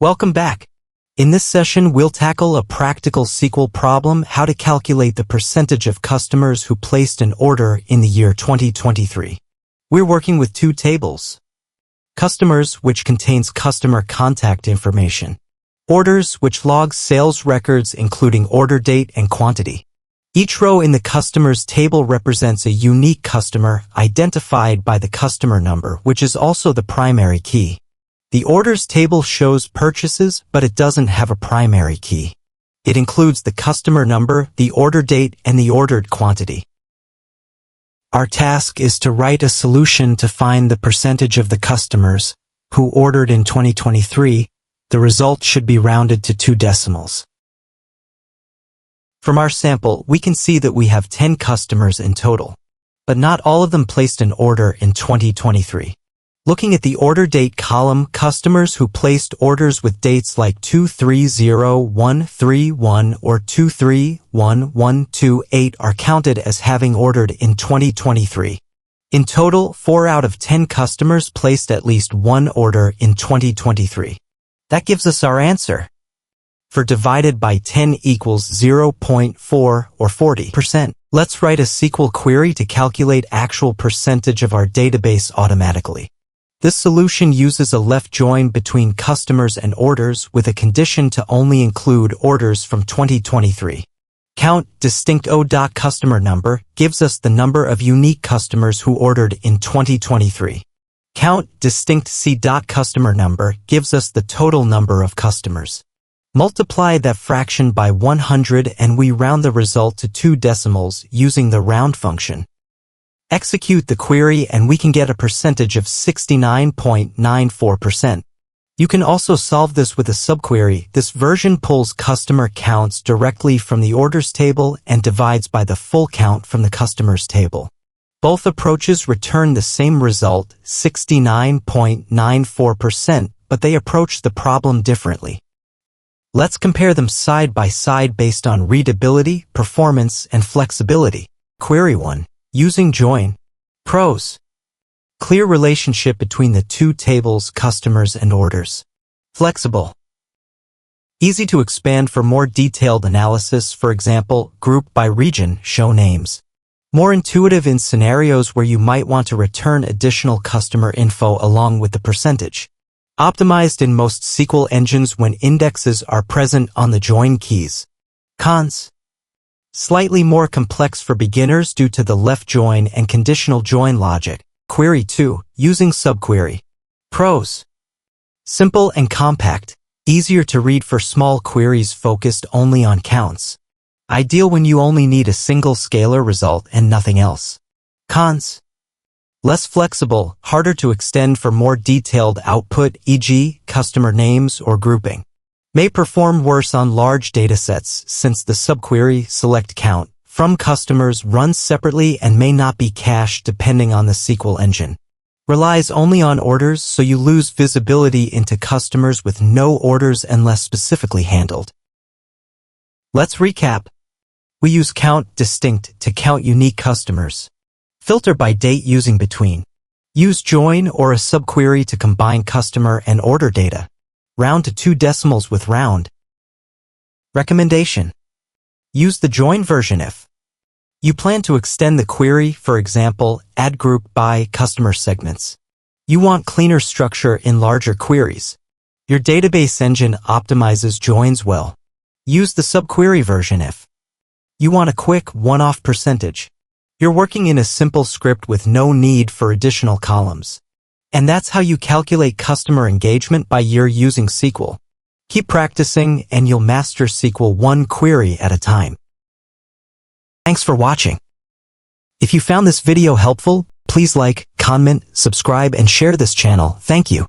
Welcome back. In this session, we'll tackle a practical SQL problem: how to calculate the percentage of customers who placed an order in the year 2023. We're working with two tables. Customers, which contains customer contact information. Orders, which logs sales records including order date and quantity. Each row in the customers table represents a unique customer identified by the customer number, which is also the primary key. The orders table shows purchases, but it doesn't have a primary key. It includes the customer number, the order date, and the ordered quantity. Our task is to write a solution to find the percentage of the customers who ordered in 2023. The result should be rounded to 2 decimals. From our sample, we can see that we have 10 customers in total, but not all of them placed an order in 2023. Looking at the order date column, customers who placed orders with dates like 230131 or 231128 are counted as having ordered in 2023. In total, 4 out of 10 customers placed at least one order in 2023. That gives us our answer. For divided by 10 equals 0.4 or 40%. Let's write a SQL query to calculate actual percentage of our database automatically. This solution uses a left join between customers and orders with a condition to only include orders from 2023. Count distinct O.customer number gives us the number of unique customers who ordered in 2023. Count distinct C.customer number gives us the total number of customers. Multiply that fraction by 100 and we round the result to 2 decimals using the round function. Execute the query and we can get a percentage of 69.94%. You can also solve this with a subquery. This version pulls customer counts directly from the orders table and divides by the full count from the customers table. Both approaches return the same result, 69.94%, but they approach the problem differently. Let's compare them side by side based on readability, performance, and flexibility. Query 1. Using join. Pros. Clear relationship between the two tables, customers and orders. Flexible. Easy to expand for more detailed analysis, for example, group by region, show names. More intuitive in scenarios where you might want to return additional customer info along with the percentage. Optimized in most SQL engines when indexes are present on the join keys. Cons. Slightly more complex for beginners due to the left join and conditional join logic. Query 2. Using subquery. Pros. Simple and compact. Easier to read for small queries focused only on counts. Ideal when you only need a single scalar result and nothing else. Cons. Less flexible, harder to extend for more detailed output, e.g., customer names or grouping. May perform worse on large datasets since the subquery select count from customers runs separately and may not be cached depending on the SQL engine. Relies only on orders, so you lose visibility into customers with no orders unless specifically handled. Let's recap. We use count distinct to count unique customers. Filter by date using between. Use join or a subquery to combine customer and order data. Round to 2 decimals with round. Recommendation. Use the join version if you plan to extend the query, for example, add group by customer segments. You want cleaner structure in larger queries. Your database engine optimizes joins well. Use the subquery version if you want a quick one-off percentage. You're working in a simple script with no need for additional columns. And that's how you calculate customer engagement by year using SQL. Keep practicing and you'll master SQL one query at a time. Thanks for watching. If you found this video helpful, please like, comment, subscribe, and share this channel. Thank you.